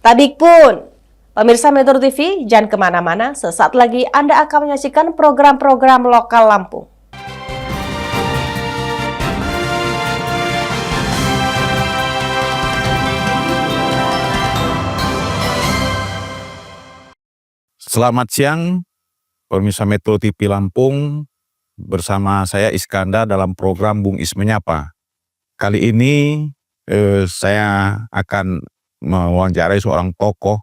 Tabik pun, pemirsa Metro TV, jangan kemana-mana, sesaat lagi Anda akan menyaksikan program-program lokal Lampung. Selamat siang, pemirsa Metro TV Lampung, bersama saya Iskandar dalam program Bung Is Menyapa. Kali ini saya akan mewawancarai seorang tokoh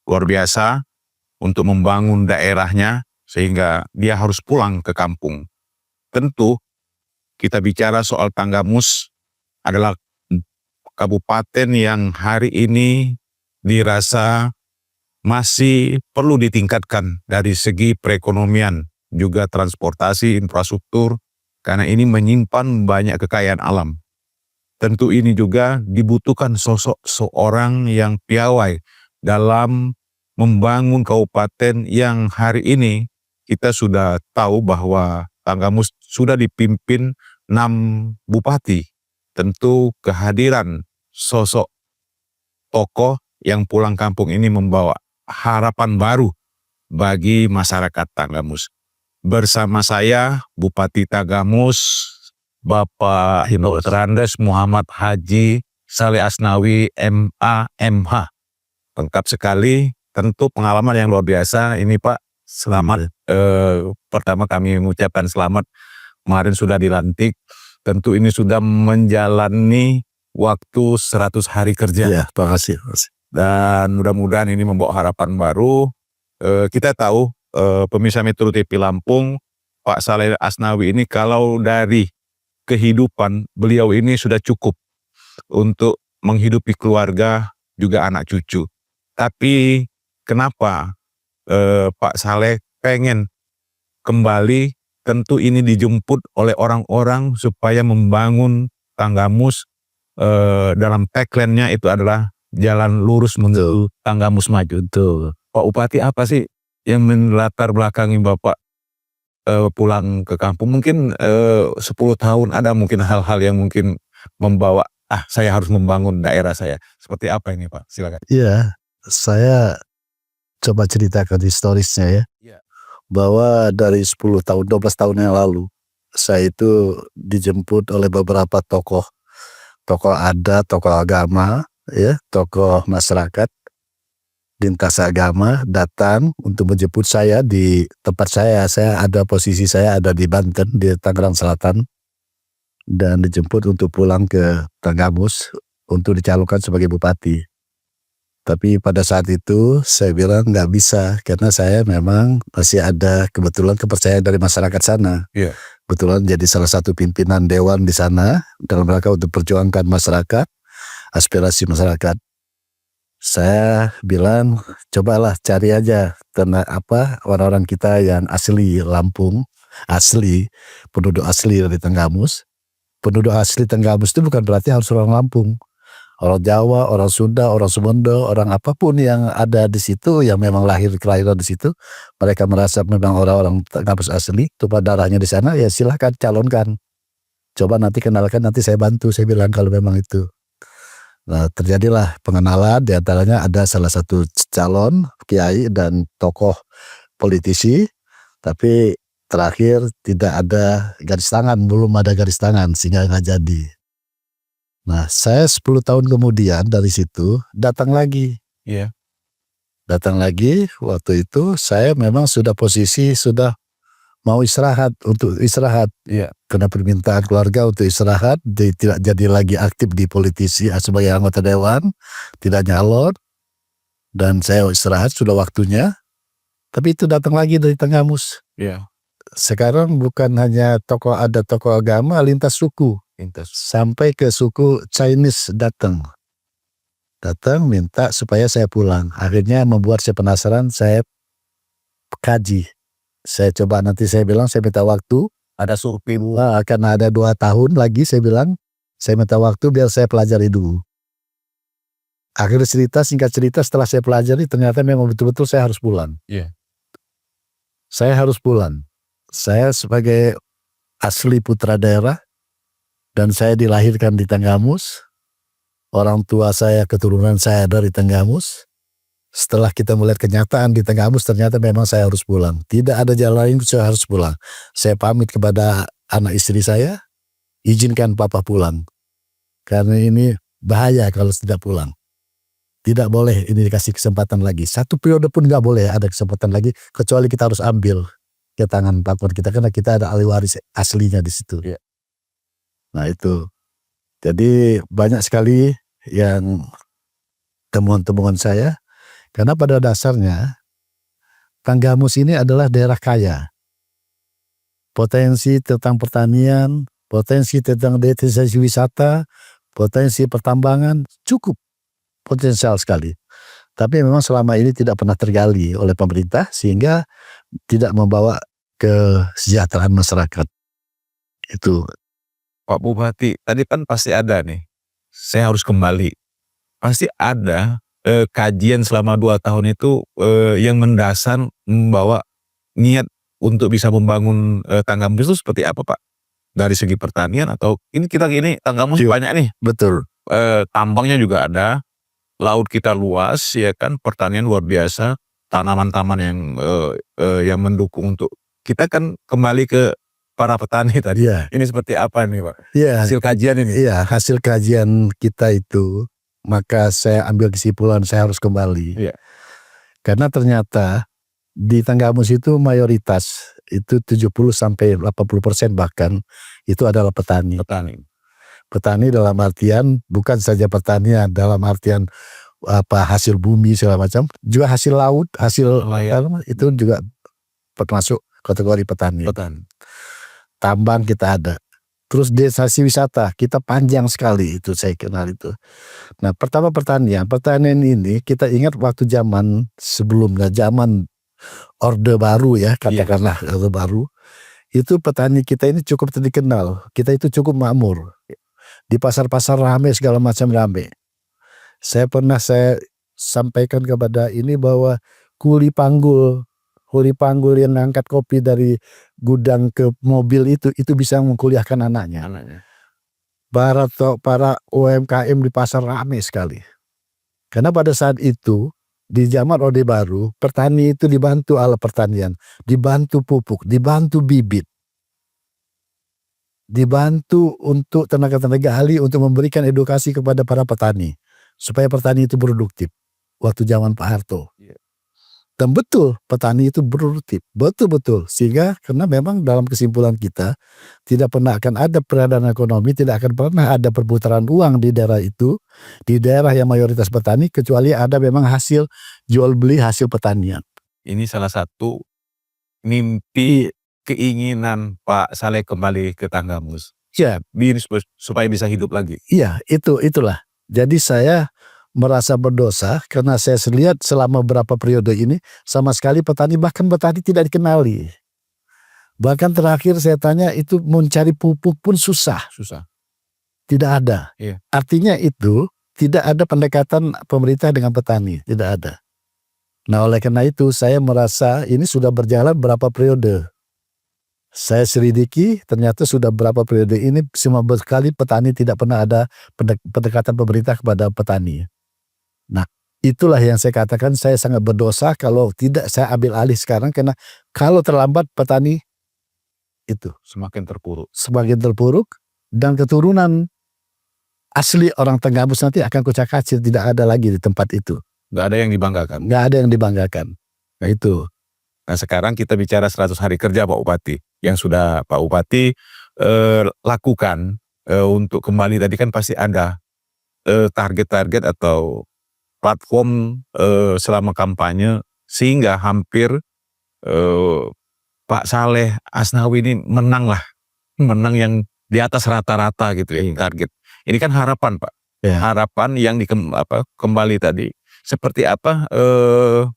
luar biasa untuk membangun daerahnya sehingga dia harus pulang ke kampung. Tentu kita bicara soal Tanggamus adalah kabupaten yang hari ini dirasa masih perlu ditingkatkan dari segi perekonomian, juga transportasi, infrastruktur, karena ini menyimpan banyak kekayaan alam. Tentu ini juga dibutuhkan sosok seorang yang piawai dalam membangun kabupaten yang hari ini kita sudah tahu bahwa Tanggamus sudah dipimpin 6 bupati. Tentu kehadiran sosok tokoh yang pulang kampung ini membawa harapan baru bagi masyarakat Tanggamus. Bersama saya Bupati Tanggamus, Bapak Randes Muhammad Haji Saleh Asnawi MA MH. Lengkap sekali, tentu pengalaman yang luar biasa ini Pak. Selamat, pertama kami mengucapkan selamat, kemarin sudah dilantik, tentu ini sudah menjalani waktu 100 hari kerja. Ya, terima kasih. Dan mudah-mudahan ini membawa harapan baru. Kita tahu pemirsa Metro TV Lampung, Pak Saleh Asnawi ini kalau dari kehidupan beliau ini sudah cukup untuk menghidupi keluarga juga anak cucu. Tapi kenapa Pak Saleh pengen kembali? Tentu ini dijemput oleh orang-orang supaya membangun Tanggamus. Dalam tagline-nya itu adalah jalan lurus menuju Tanggamus maju. Tuh. Pak Bupati, apa sih yang melatar belakangi Bapak pulang ke kampung? Mungkin 10 tahun ada mungkin hal-hal yang mungkin membawa, saya harus membangun daerah saya. Seperti apa ini Pak? Silakan. Iya, saya coba ceritakan historisnya ya. Iya. Bahwa dari 10 tahun, 12 tahun yang lalu, saya itu dijemput oleh beberapa tokoh adat, tokoh agama, ya, tokoh masyarakat, lintas agama datang untuk menjemput saya di tempat saya. Posisi saya ada di Banten, di Tangerang Selatan, dan dijemput untuk pulang ke Tanggamus untuk dicalonkan sebagai bupati. Tapi pada saat itu saya bilang nggak bisa, karena saya memang masih ada kebetulan kepercayaan dari masyarakat sana. Iya. Kebetulan jadi salah satu pimpinan dewan di sana dalam rangka untuk perjuangkan masyarakat, aspirasi masyarakat. Saya bilang cobalah cari aja orang-orang kita yang asli Lampung, asli penduduk asli dari Tanggamus. Penduduk asli Tanggamus itu bukan berarti harus orang Lampung. Orang Jawa, orang Sunda, orang Sumendo, orang apapun yang ada di situ, yang memang kelahiran di situ, mereka merasa memang orang-orang Tanggamus asli, tumpah darahnya di sana, ya silahkan calonkan. Coba nanti kenalkan, nanti saya bantu, saya bilang kalau memang itu. Nah, terjadilah pengenalan, diantaranya ada salah satu calon kiai dan tokoh politisi, tapi terakhir tidak ada garis tangan, belum ada garis tangan sehingga nggak jadi. Nah, saya 10 tahun kemudian dari situ datang lagi. Iya. Datang lagi, waktu itu saya memang sudah mau untuk istirahat. Iya. Karena permintaan keluarga untuk istirahat, tidak jadi lagi aktif di politisi sebagai anggota dewan, tidak nyalon, dan saya istirahat sudah waktunya. Tapi itu datang lagi dari Tanggamus. Iya. Sekarang bukan hanya tokoh adat, tokoh agama, lintas suku. Sampai ke suku Chinese datang minta supaya saya pulang. Akhirnya membuat saya penasaran, saya kaji. Saya coba, nanti saya bilang saya minta waktu. Ada survei Akan ada 2 tahun lagi, saya bilang saya minta waktu biar saya pelajari dulu. Akhirnya singkat cerita setelah saya pelajari, ternyata memang betul-betul saya harus pulang. Iya. Saya harus pulang. Saya sebagai asli putra daerah, dan saya dilahirkan di Tanggamus, orang tua saya, keturunan saya dari Tenggamus. Setelah kita melihat kenyataan di Tenggamus, ternyata memang saya harus pulang. Tidak ada jalan lain, saya harus pulang. Saya pamit kepada anak istri saya, izinkan papa pulang. Karena ini bahaya kalau tidak pulang. Tidak boleh ini dikasih kesempatan lagi. Satu periode pun nggak boleh ada kesempatan lagi, kecuali kita harus ambil ke tangan pakuan kita, karena kita ada ahli waris aslinya di situ. Iya. Nah itu. Jadi banyak sekali yang temuan-temuan saya, karena pada dasarnya Tenggamus ini adalah daerah kaya. Potensi tentang pertanian, potensi tentang destinasi wisata, potensi pertambangan cukup potensial sekali. Tapi memang selama ini tidak pernah tergali oleh pemerintah, sehingga tidak membawa kesejahteraan masyarakat. Itu. Pak Bupati, tadi kan pasti ada nih, saya harus kembali. Pasti ada kajian selama 2 tahun itu yang mendasar membawa niat untuk bisa membangun Tenggamus itu seperti apa Pak? Dari segi pertanian atau ini kita gini, Tenggamus banyak nih. Betul. Tambangnya juga ada, laut kita luas ya kan, pertanian luar biasa, tanaman-tanaman yang mendukung untuk kita kan kembali ke para petani tadi. Iya. Ini seperti apa nih Pak? Iya. Hasil kajian ini. Iya, hasil kajian kita itu, maka saya ambil kesimpulan saya harus kembali. Iya. Karena ternyata di Tenggamus itu mayoritas itu 70-80% bahkan itu adalah petani. Petani dalam artian bukan saja pertanian, dalam artian hasil bumi segala macam, juga hasil laut, hasil itu juga termasuk kategori petani. Tambang kita ada. Terus destinasi wisata kita panjang sekali, itu saya kenal itu. Nah pertama pertanian ini kita ingat waktu zaman sebelumnya, zaman Orde Baru ya, katakanlah Orde Baru, itu petani kita ini cukup dikenal, kita itu cukup makmur. Di pasar-pasar rame, segala macam rame. Saya sampaikan kepada ini bahwa kuli panggul yang angkat kopi dari gudang ke mobil itu bisa mengkuliahkan anaknya. Para UMKM di pasar ramai sekali. Karena pada saat itu di zaman Orde Baru, petani itu dibantu alat pertanian, dibantu pupuk, dibantu bibit, dibantu untuk tenaga-tenaga ahli untuk memberikan edukasi kepada para petani supaya petani itu produktif. Waktu zaman Pak Harto. Dan betul petani itu produktif, betul-betul, sehingga karena memang dalam kesimpulan kita tidak pernah akan ada peredaran ekonomi, tidak akan pernah ada perputaran uang di daerah itu, di daerah yang mayoritas petani, kecuali ada memang hasil jual beli hasil pertanian. Ini salah satu mimpi keinginan Pak Saleh kembali ke Tenggamus. Ya, supaya bisa hidup lagi. Iya, itulah. Jadi saya merasa berdosa karena saya lihat selama beberapa periode ini sama sekali bahkan petani tidak dikenali. Bahkan terakhir saya tanya itu mencari pupuk pun susah. Tidak ada. Iya. Artinya itu tidak ada pendekatan pemerintah dengan petani, tidak ada. Nah oleh karena itu saya merasa ini sudah berjalan berapa periode. Saya selidiki ternyata sudah berapa periode ini semua berkali petani tidak pernah ada pendekatan pemerintah kepada petani. Nah itulah yang saya katakan saya sangat berdosa kalau tidak saya ambil alih sekarang, karena kalau terlambat petani itu Semakin terpuruk dan keturunan asli orang Tenggamus nanti akan kucak-kacir, tidak ada lagi di tempat itu. Nggak ada yang dibanggakan. Nggak ada yang dibanggakan. Nah itu. Nah sekarang kita bicara 100 hari kerja Pak Bupati. Yang sudah Pak Bupati lakukan untuk kembali, tadi kan pasti ada target-target atau platform selama kampanye sehingga hampir Pak Saleh Asnawi ini menang yang di atas rata-rata gitu ya target. Ini kan harapan Pak, harapan yang kembali tadi seperti apa,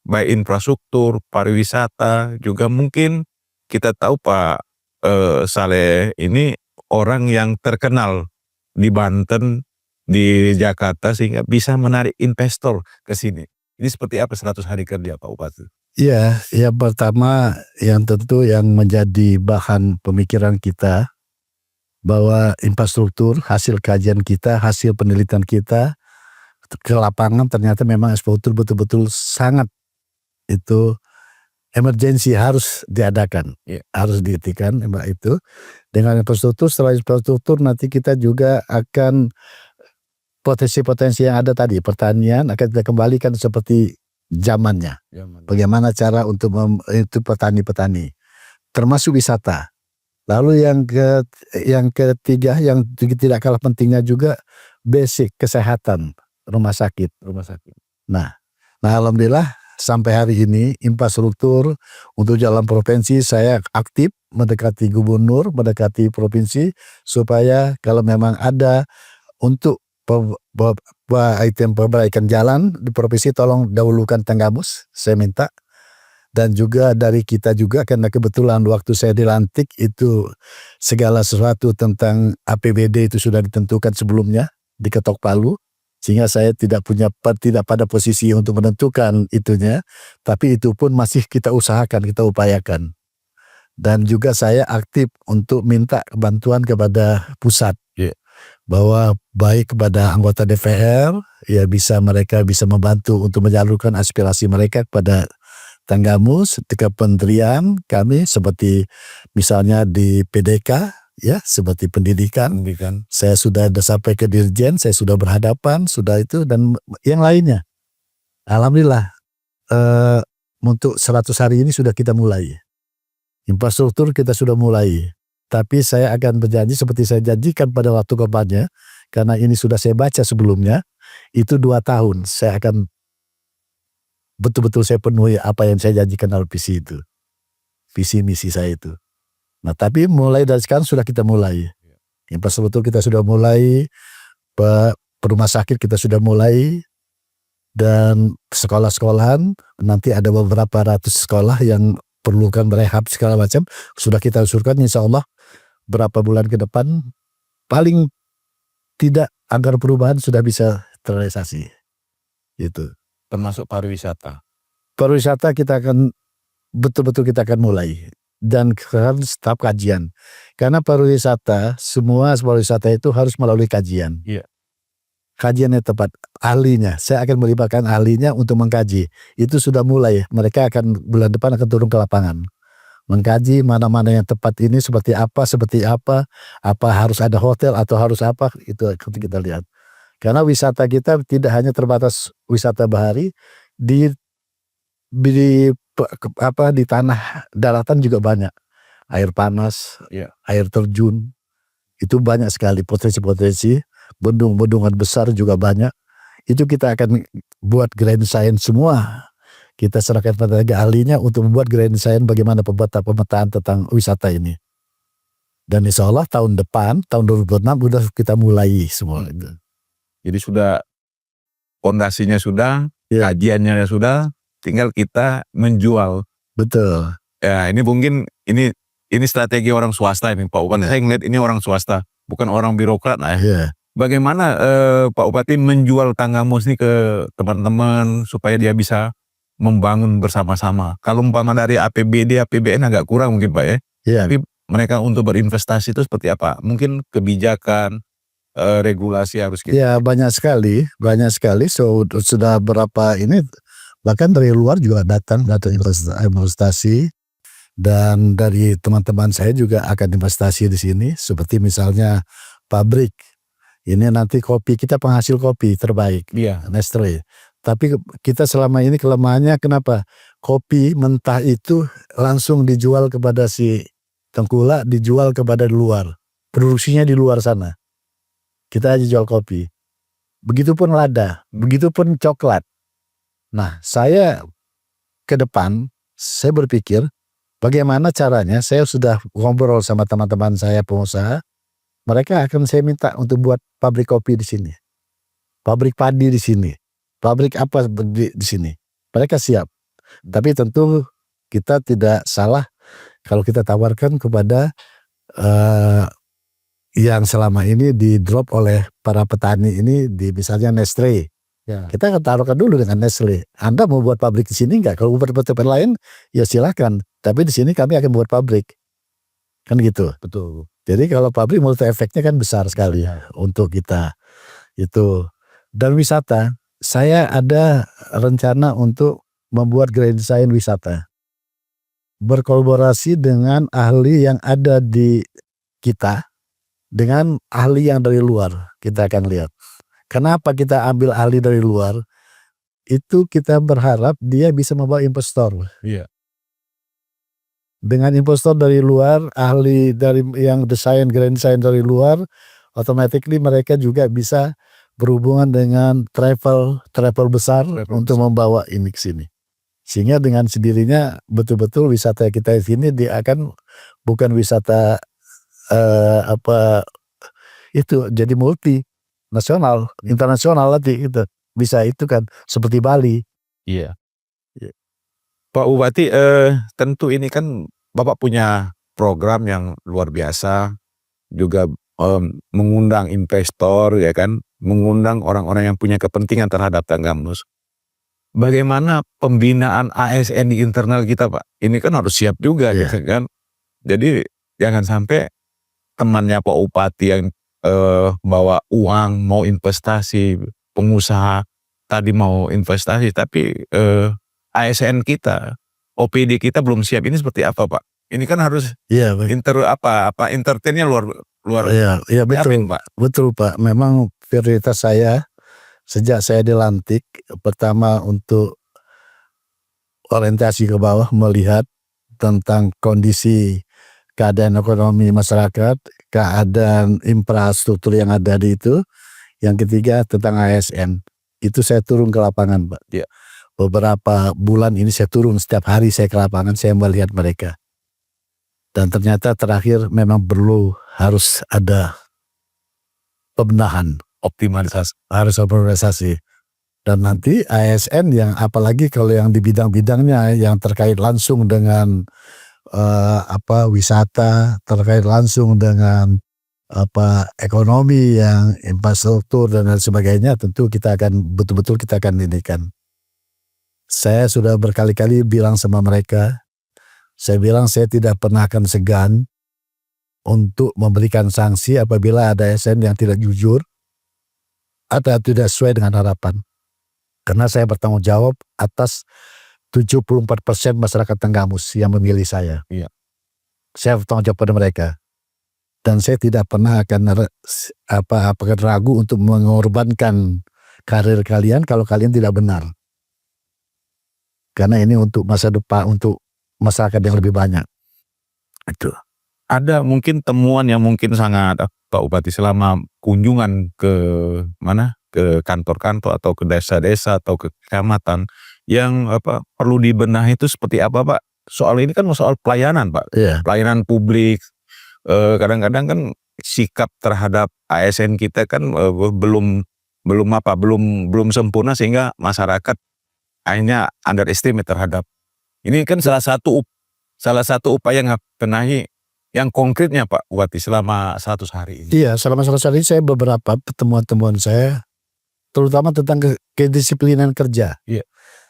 baik infrastruktur, pariwisata, juga mungkin kita tahu Pak Saleh ini orang yang terkenal di Banten, di Jakarta, sehingga bisa menarik investor ke sini. Ini seperti apa 100 hari kerja Pak Bupati? Iya, yang pertama yang tentu yang menjadi bahan pemikiran kita bahwa infrastruktur, hasil kajian kita, hasil penelitian kita ke lapangan ternyata memang ekspor betul-betul sangat itu emergensi harus diadakan, harus dihentikan itu dengan infrastruktur. Setelah infrastruktur nanti kita juga akan potensi-potensi yang ada tadi pertanian akan kita kembalikan seperti zamannya. Bagaimana cara untuk itu petani-petani, termasuk wisata. Lalu yang ketiga yang tidak kalah pentingnya juga basic kesehatan rumah sakit. Nah alhamdulillah sampai hari ini infrastruktur untuk jalan provinsi saya aktif mendekati gubernur, mendekati provinsi supaya kalau memang ada untuk item perbaikan jalan di provinsi tolong dahulukan Tanggamus, saya minta. Dan juga dari kita juga karena kebetulan waktu saya dilantik itu segala sesuatu tentang APBD itu sudah ditentukan sebelumnya diketok palu, sehingga saya tidak pada posisi untuk menentukan itunya, tapi itu pun masih kita usahakan, kita upayakan. Dan juga saya aktif untuk minta bantuan kepada pusat, bahwa baik kepada anggota DPR ya mereka bisa membantu untuk menyalurkan aspirasi mereka kepada Tanggamus di kementerian kami seperti misalnya di PDK ya seperti pendidikan. Saya sudah sampai ke dirjen, saya sudah berhadapan sudah itu dan yang lainnya. Alhamdulillah untuk 100 hari ini sudah kita mulai. Infrastruktur kita sudah mulai. Tapi saya akan berjanji seperti saya janjikan pada waktu kampanye, karena ini sudah saya baca sebelumnya, itu 2 tahun saya akan betul-betul saya penuhi apa yang saya janjikan dalam visi itu. Visi misi saya itu. Nah tapi mulai dari sekarang sudah kita mulai. Infrastruktur kita sudah mulai, rumah sakit kita sudah mulai, dan sekolah-sekolahan, nanti ada beberapa ratus sekolah yang perlukan berehab segala macam, sudah kita usulkan insya Allah berapa bulan ke depan, paling tidak anggaran perubahan sudah bisa terrealisasi. Itu. Termasuk pariwisata. Pariwisata kita akan betul-betul kita akan mulai dan harus tahap kajian. Karena pariwisata, semua pariwisata itu harus melalui kajian. Kajiannya tepat, ahlinya. Saya akan melibatkan ahlinya untuk mengkaji. Itu sudah mulai. Mereka akan bulan depan akan turun ke lapangan. Mengkaji mana-mana yang tepat ini seperti apa harus ada hotel atau harus apa, itu akan kita lihat. Karena wisata kita tidak hanya terbatas wisata bahari, di tanah daratan juga banyak. Air panas, air terjun, itu banyak sekali potensi-potensi. Bendung-bendungan besar juga banyak. Itu kita akan buat grand science semua. Kita serahkan pada ahlinya untuk membuat grand science bagaimana pemetaan tentang wisata ini. Dan insya Allah tahun depan, tahun 2026 sudah kita mulai semua itu. Jadi sudah fondasinya sudah, kajiannya sudah, tinggal kita menjual. Betul. Ya ini mungkin ini strategi orang swasta ini Pak Bupati. Saya ngeliat ini orang swasta, bukan orang birokrat lah ya. Bagaimana Pak Bupati menjual Tanggamus ini ke teman-teman supaya dia bisa membangun bersama-sama. Kalau umpama dari APBD, APBN agak kurang mungkin Pak ya. Tapi mereka untuk berinvestasi itu seperti apa? Mungkin kebijakan, regulasi harus gitu. Ya banyak sekali. Sudah berapa ini bahkan dari luar juga datang investasi, dan dari teman-teman saya juga akan investasi di sini. Seperti misalnya pabrik. Ini nanti kopi, kita penghasil kopi terbaik, Nestle. Tapi kita selama ini kelemahannya kenapa? Kopi mentah itu langsung dijual kepada si tengkulak, dijual kepada luar. Produksinya di luar sana. Kita aja jual kopi. Begitupun lada, begitupun coklat. Nah, saya ke depan, saya berpikir bagaimana caranya, saya sudah ngobrol sama teman-teman saya pengusaha, mereka akan saya minta untuk buat pabrik kopi di sini, pabrik padi di sini, pabrik apa di sini. Mereka siap. Tapi tentu kita tidak salah kalau kita tawarkan kepada yang selama ini di drop oleh para petani ini di misalnya Nestle. Kita akan taruhkan dulu dengan Nestle. Anda mau buat pabrik di sini enggak? Kalau buat tempat lain ya silakan. Tapi di sini kami akan buat pabrik. Kan gitu. Betul. Jadi kalau pabrik multi efeknya kan besar sekali untuk kita itu. Dan wisata saya ada rencana untuk membuat grand design wisata. Berkolaborasi dengan ahli yang ada di kita, dengan ahli yang dari luar, kita akan lihat. Kenapa kita ambil ahli dari luar? Itu kita berharap dia bisa membawa investor. Iya. Dengan investor dari luar, ahli dari yang desain grand design dari luar, automatically mereka juga bisa berhubungan dengan travel besar untuk membawa ini ke sini. Sehingga dengan sendirinya betul-betul wisata kita di sini dia akan bukan wisata itu jadi multi nasional, internasional nanti gitu. Bisa itu kan seperti Bali. Iya. Iya. Pak Bupati, tentu ini kan Bapak punya program yang luar biasa, juga mengundang investor, ya kan, mengundang orang-orang yang punya kepentingan terhadap Tanggamus. Bagaimana pembinaan ASN di internal kita, Pak? Ini kan harus siap juga, Iya. gitu kan. Jadi jangan sampai temannya Pak Bupati yang bawa uang, mau investasi, pengusaha tadi mau investasi, tapi ASN kita, OPD kita belum siap. Ini seperti apa, Pak? Ini kan harus Iya, baik. entertainnya luar Iya betul, Pak. betul Pak. Memang prioritas saya sejak saya dilantik pertama untuk orientasi ke bawah, melihat tentang kondisi keadaan ekonomi masyarakat, keadaan infrastruktur yang ada di itu. Yang ketiga tentang ASN. Itu saya turun ke lapangan, Pak. Iya. Beberapa bulan ini saya turun, setiap hari saya ke lapangan, saya melihat mereka. Dan ternyata terakhir memang perlu harus ada pembenahan, harus optimalisasi. Dan nanti ASN yang apalagi kalau yang di bidang-bidangnya yang terkait langsung dengan wisata, terkait langsung dengan ekonomi yang infrastruktur dan lain sebagainya, tentu kita akan betul-betul kita akan inikan. Saya sudah berkali-kali bilang sama mereka, saya bilang saya tidak pernah akan segan untuk memberikan sanksi apabila ada ASN yang tidak jujur atau tidak sesuai dengan harapan. Karena saya bertanggung jawab atas 74% masyarakat Tenggamus yang memilih saya. Iya. Saya bertanggung jawab pada mereka. Dan saya tidak pernah akan ragu untuk mengorbankan karir kalian kalau kalian tidak benar. Karena ini untuk masa depan, untuk masyarakat yang lebih banyak. Itu. Ada mungkin temuan yang mungkin sangat Pak Bupati selama kunjungan ke mana, ke kantor-kantor atau ke desa-desa atau ke kecamatan yang perlu dibenahi itu seperti apa, Pak? Soal ini kan soal pelayanan, Pak. Iya. Pelayanan publik. Kadang-kadang kan sikap terhadap ASN kita kan belum sempurna sehingga masyarakat akhirnya underestimate terhadap. Ini kan salah satu upaya benahi yang konkretnya Pak Bupati selama 100 hari ini. Iya, selama 100 hari saya beberapa pertemuan saya terutama tentang kedisiplinan kerja. Iya.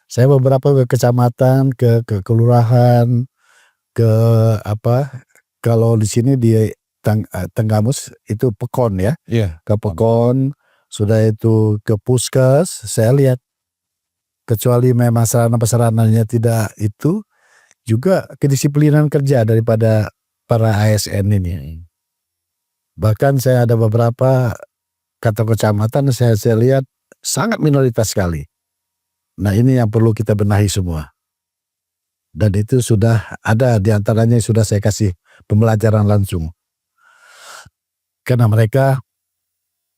Saya beberapa ke kecamatan, ke kelurahan, ke kalau di sini di Tenggamus itu Pekon ya. Iya. Ke Pekon, sudah itu ke Puskes, saya lihat kecuali memang sarana-prasarananya tidak itu, juga kedisiplinan kerja daripada para ASN ini. Bahkan saya ada beberapa kantor kecamatan saya lihat sangat minoritas sekali. Nah ini yang perlu kita benahi semua. Dan itu sudah ada diantaranya sudah saya kasih pembelajaran langsung. Karena mereka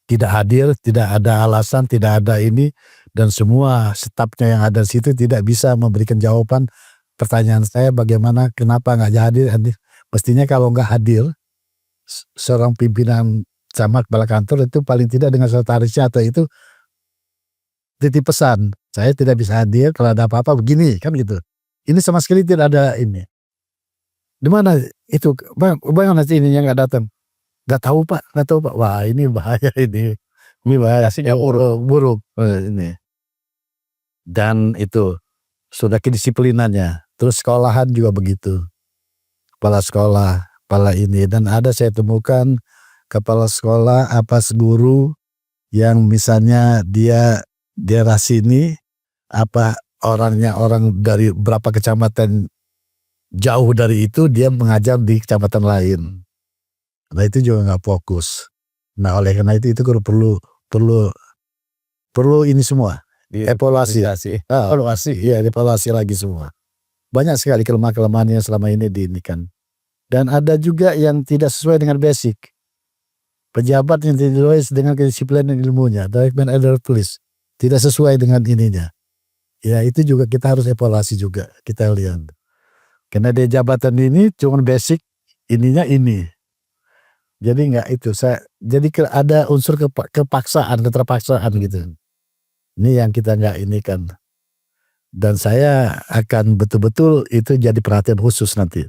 tidak hadir, tidak ada alasan, tidak ada ini. Dan semua stafnya yang ada di situ tidak bisa memberikan jawaban pertanyaan saya bagaimana, kenapa nggak hadir. Mestinya kalau nggak hadir, seorang pimpinan camat kepala kantor itu paling tidak dengan sekretarisnya atau itu titip pesan, saya tidak bisa hadir kalau ada apa-apa begini, kan gitu. Ini sama sekali tidak ada ini. Di mana itu, bagaimana sih ini yang nggak datang? Nggak tahu Pak. Wah ini bahaya ini bahaya. Buruk ini. Dan itu sudah kedisiplinannya. Terus sekolahan juga begitu. Kepala sekolah, kepala ini, dan ada saya temukan kepala sekolah guru yang misalnya dia daerah sini apa orangnya orang dari berapa kecamatan jauh dari itu dia mengajar di kecamatan lain. Nah itu juga nggak fokus. Nah oleh karena itu perlu perlu perlu ini semua evaluasi. Evaluasi, ya evaluasi lagi semua. Banyak sekali kelemahan-kelemahan yang selama ini diinikan. Dan ada juga yang tidak sesuai dengan basic. Pejabat yang tidak sesuai dengan kedisiplinan ilmunya, document editor tulis, tidak sesuai dengan ininya. Ya itu juga kita harus evaluasi juga, kita lihat. Karena di jabatan ini cuma basic, ininya ini. Jadi enggak itu, jadi ada unsur keterpaksaan gitu. Ini yang kita enggak ini kan. Dan saya akan betul-betul itu jadi perhatian khusus nanti.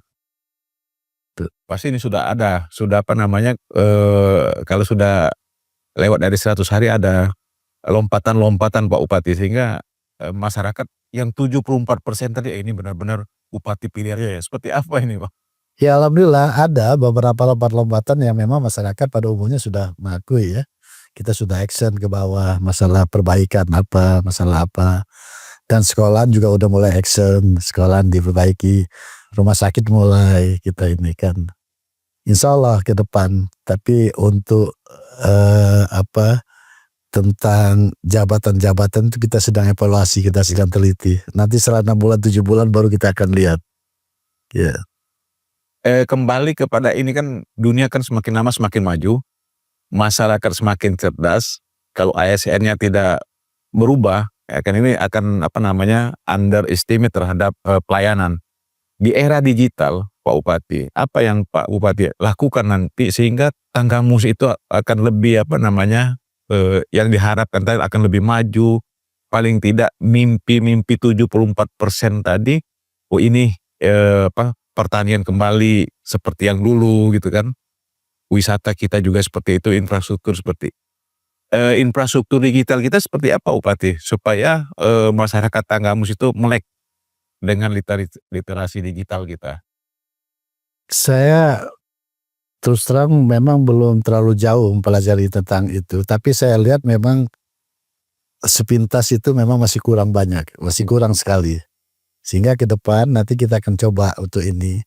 Pasti ini sudah ada, sudah apa namanya, kalau sudah lewat dari 100 hari ada lompatan-lompatan Pak Bupati, sehingga masyarakat yang 74% tadi ini benar-benar Bupati pilihannya ya, seperti apa ini Pak? Ya alhamdulillah ada beberapa lompatan-lompatan yang memang masyarakat pada umumnya sudah mengakui ya. Kita sudah action ke bawah masalah perbaikan apa, masalah apa. Dan sekolahan juga udah mulai action, sekolahan diperbaiki, rumah sakit mulai kita ini kan. Insya Allah ke depan. Tapi untuk tentang jabatan-jabatan itu kita sedang evaluasi, kita sedang teliti. Nanti setelah 6 bulan, 7 bulan baru kita akan lihat. Ya. Kembali kepada ini kan dunia kan semakin lama semakin maju, masyarakat semakin cerdas. Kalau ASN-nya tidak berubah, ini akan apa namanya underestimate terhadap pelayanan. Di era digital, Pak Bupati, apa yang Pak Bupati lakukan nanti sehingga Tanggamus itu akan lebih apa namanya yang diharapkan tadi akan lebih maju, paling tidak mimpi-mimpi 74% tadi, ini pertanian kembali seperti yang dulu gitu kan, wisata kita juga seperti itu, infrastruktur seperti infrastruktur digital kita seperti apa Bupati supaya masyarakat Tanggamus itu melek dengan literasi digital kita? Saya terus terang memang belum terlalu jauh mempelajari tentang itu, tapi saya lihat memang sepintas itu memang masih kurang banyak, masih kurang sekali. Sehingga ke depan nanti kita akan coba untuk ini.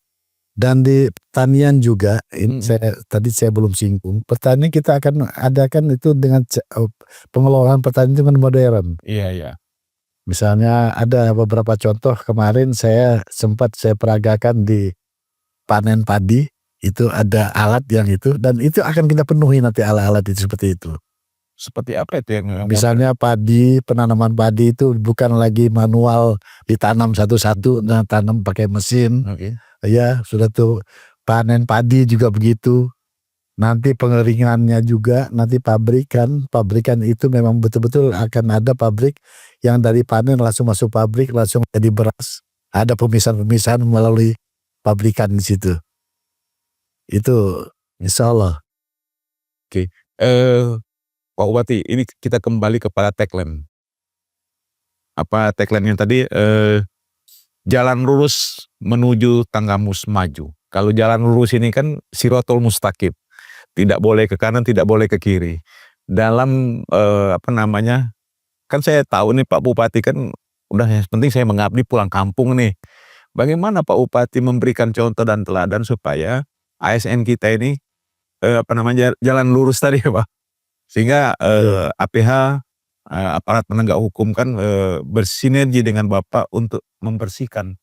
Dan di pertanian juga, ini tadi saya belum singgung, pertanian kita akan adakan itu dengan pengelolaan pertanian dengan modern. Iya. Misalnya ada beberapa contoh kemarin saya peragakan di panen padi, itu ada alat yang itu, dan itu akan kita penuhi nanti alat-alat itu seperti itu. Seperti apa itu yang misalnya padi, penanaman padi itu bukan lagi manual ditanam satu-satu, nah tanam pakai mesin. Ya sudah tuh panen padi juga begitu. Nanti pengeringannya juga, nanti pabrikan itu memang betul-betul akan ada pabrik yang dari panen langsung masuk pabrik, langsung jadi beras. Ada pemisahan-pemisahan melalui pabrikan di situ. Itu insya Allah. Oke. Pak Bupati, ini kita kembali kepada tagline. Apa tagline yang tadi? Jalan lurus menuju Tanggamus maju. Kalau jalan lurus ini kan Sirotol Mustaqim. Tidak boleh ke kanan, tidak boleh ke kiri. Dalam kan saya tahu nih Pak Bupati kan udah yang penting saya mengabdi pulang kampung nih. Bagaimana Pak Bupati memberikan contoh dan teladan supaya ASN kita ini jalan lurus tadi ya Pak. Sehingga APH, aparat penegak hukum kan bersinergi dengan Bapak untuk membersihkan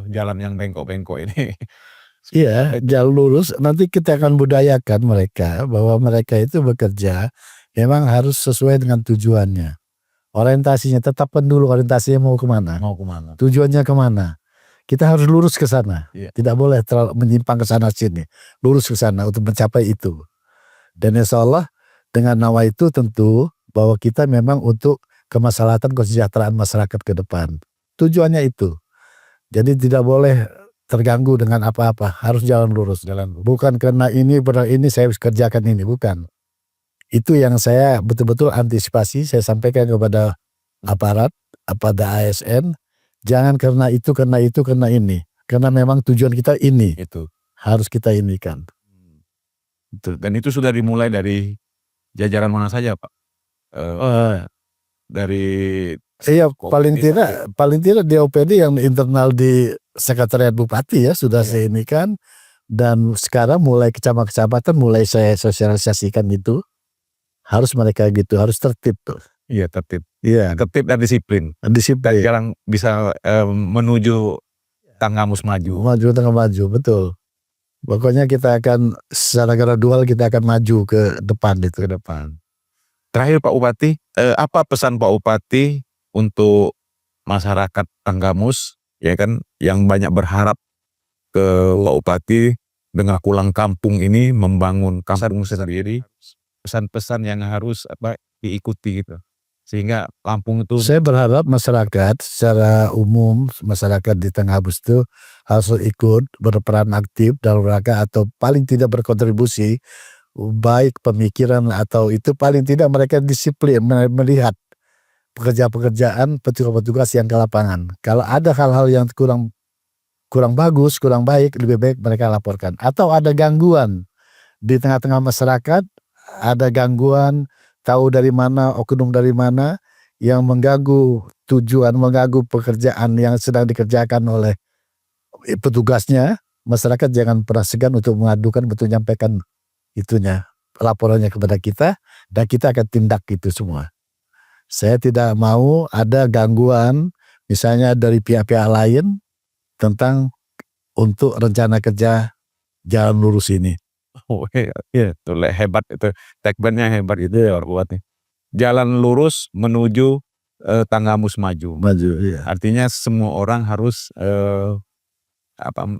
jalan yang bengkok-bengkok ini. Iya, jalan lurus. Nanti kita akan budayakan mereka bahwa mereka itu bekerja memang harus sesuai dengan tujuannya. Orientasinya tetapkan dulu orientasinya mau kemana. Tujuannya kemana. Kita harus lurus ke sana. Tidak boleh terlalu menyimpang ke sana sini. Lurus ke sana untuk mencapai itu. Dan insya Allah dengan nawa itu tentu bahwa kita memang untuk kemaslahatan kesejahteraan masyarakat ke depan. Tujuannya itu. Jadi tidak boleh terganggu dengan apa-apa, harus jalan lurus. Bukan karena ini saya kerjakan ini, bukan. Itu yang saya betul-betul antisipasi, saya sampaikan kepada aparat, kepada ASN, jangan karena itu, karena ini. Karena memang tujuan kita ini. Itu. Harus kita inikan. Dan itu sudah dimulai dari jajaran mana saja Pak? dari Iya, paling komunitas. tidak di OPD yang internal di Sekretariat Bupati ya sudah saya ini kan, dan sekarang mulai kecamatan mulai saya sosialisasikan itu harus mereka gitu, harus tertib tuh. Iya, tertib. Iya, Tertib dan disiplin. Dan disiplin. jarang bisa menuju Tanggamus maju. Maju tengah maju, betul. Pokoknya kita akan secara gradual kita akan maju ke depan itu. Ke depan. Terakhir Pak Bupati, apa pesan Pak Bupati untuk masyarakat Tanggamus, ya kan, yang banyak berharap ke Pak Bupati dengan pulang kampung ini membangun kampung sendiri, pesan-pesan yang harus diikuti gitu, sehingga kampung itu. Saya berharap masyarakat secara umum, masyarakat di Tanggamus itu harus ikut berperan aktif dalam rangka atau paling tidak berkontribusi, baik pemikiran atau itu paling tidak mereka disiplin melihat pekerjaan petugas-petugas yang ke lapangan. Kalau ada hal-hal yang kurang bagus, kurang baik, lebih baik mereka laporkan. Atau ada gangguan di tengah-tengah masyarakat, ada gangguan tahu dari mana, oknum dari mana yang mengganggu mengganggu pekerjaan yang sedang dikerjakan oleh petugasnya, masyarakat jangan pernah segan untuk mengadukan, betul menyampaikan laporannya kepada kita, dan kita akan tindak itu semua. Saya tidak mau ada gangguan misalnya dari pihak-pihak lain tentang untuk rencana kerja jalan lurus ini. Oh iya, itu hebat itu, tagline-nya hebat itu ya Pak Bupati. Jalan lurus menuju Tanggamus maju. Maju, iya. Artinya semua orang harus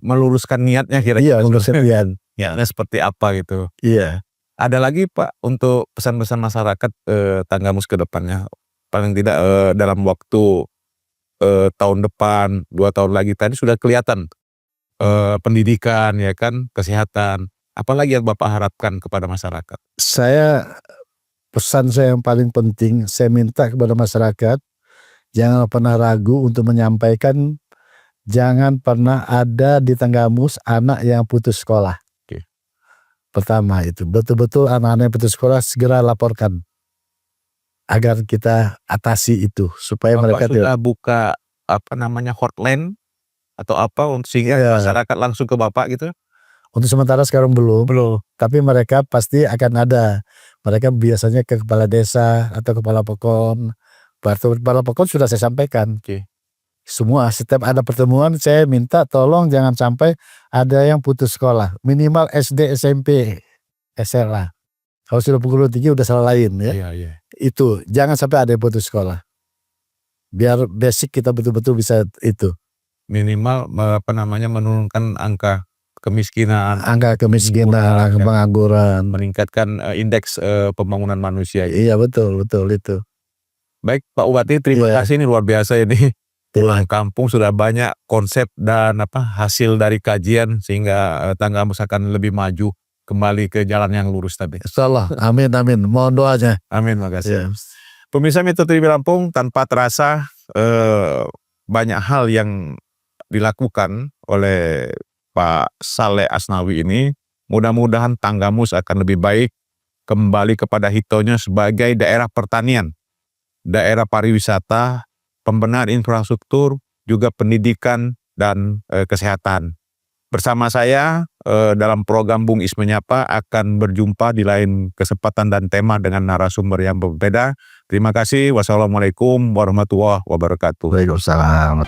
meluruskan niatnya Iya, kira-kira. meluruskan niat. Ya, seperti apa gitu. Iya. Ada lagi Pak untuk pesan-pesan masyarakat Tanggamus ke depannya, paling tidak dalam waktu tahun depan, 2 tahun lagi tadi sudah kelihatan pendidikan ya kan, kesehatan. Apalagi yang Bapak harapkan kepada masyarakat? Pesan saya yang paling penting, saya minta kepada masyarakat jangan pernah ragu untuk menyampaikan, jangan pernah ada di Tanggamus anak yang putus sekolah. Oke. Pertama itu betul-betul anak-anak yang putus sekolah segera laporkan agar kita atasi itu supaya mereka Bapak sudah buka hotline atau apa sehingga masyarakat langsung ke Bapak gitu? Untuk sementara sekarang belum, tapi mereka pasti akan ada. Mereka biasanya ke kepala desa atau kepala pokon. Kepala pokon sudah saya sampaikan. Oke. Semua setiap ada pertemuan saya minta tolong jangan sampai ada yang putus sekolah. Minimal SD, SMP, SMA. Kalau sudah perguruan tinggi udah salah lain ya. Iya. Itu jangan sampai ada yang putus sekolah. Biar basic kita betul-betul bisa itu. Minimal menurunkan angka kemiskinan, angka pengangguran, meningkatkan indeks pembangunan manusia. Iya betul itu. Baik Pak Bupati, terima kasih, ini luar biasa ini. Pulang kampung sudah banyak konsep dan hasil dari kajian sehingga Tanggamus akan lebih maju kembali ke jalan yang lurus tadi. Insyaallah, amin. Mohon doanya. Amin, makasih. Ya. Pemirsa Metro TV Lampung, tanpa terasa banyak hal yang dilakukan oleh Pak Saleh Asnawi ini, mudah-mudahan Tanggamus akan lebih baik kembali kepada hitonya sebagai daerah pertanian, daerah pariwisata, pembenahan infrastruktur, juga pendidikan dan kesehatan. Bersama saya dalam program Bung Is Menyapa akan berjumpa di lain kesempatan dan tema dengan narasumber yang berbeda. Terima kasih. Wassalamualaikum warahmatullahi wabarakatuh. Waalaikumsalam.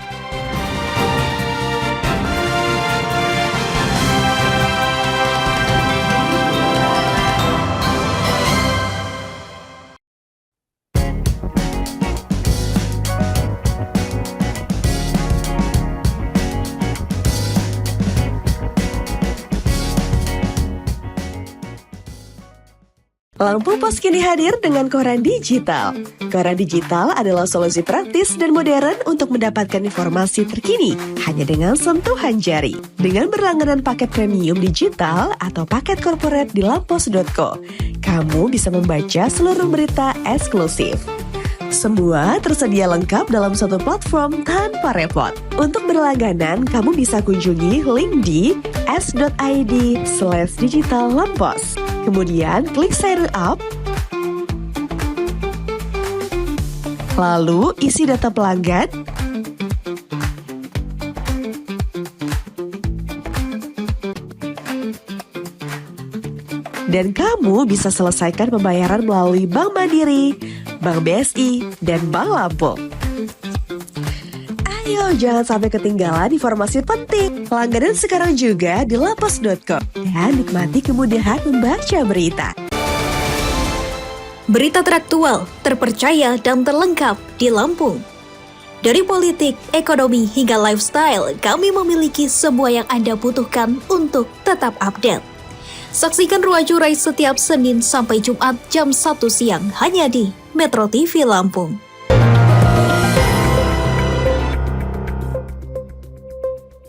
Lampung Pos kini hadir dengan koran digital. Koran digital adalah solusi praktis dan modern untuk mendapatkan informasi terkini hanya dengan sentuhan jari. Dengan berlangganan paket premium digital atau paket corporate di lampos.co, kamu bisa membaca seluruh berita eksklusif. Semua tersedia lengkap dalam satu platform tanpa repot. Untuk berlangganan, kamu bisa kunjungi link di s.id/digitallampos. Kemudian klik sign up. Lalu isi data pelanggan, dan kamu bisa selesaikan pembayaran melalui Bank Mandiri, Bank BSI, dan Bank Lampung. Ayo, jangan sampai ketinggalan informasi penting. Langganan sekarang juga di lapas.com dan nikmati kemudahan membaca berita. Berita teraktual, terpercaya, dan terlengkap di Lampung. Dari politik, ekonomi, hingga lifestyle, kami memiliki semua yang Anda butuhkan untuk tetap update. Saksikan Ruang Curai setiap Senin sampai Jumat jam 1 siang hanya di Metro TV Lampung.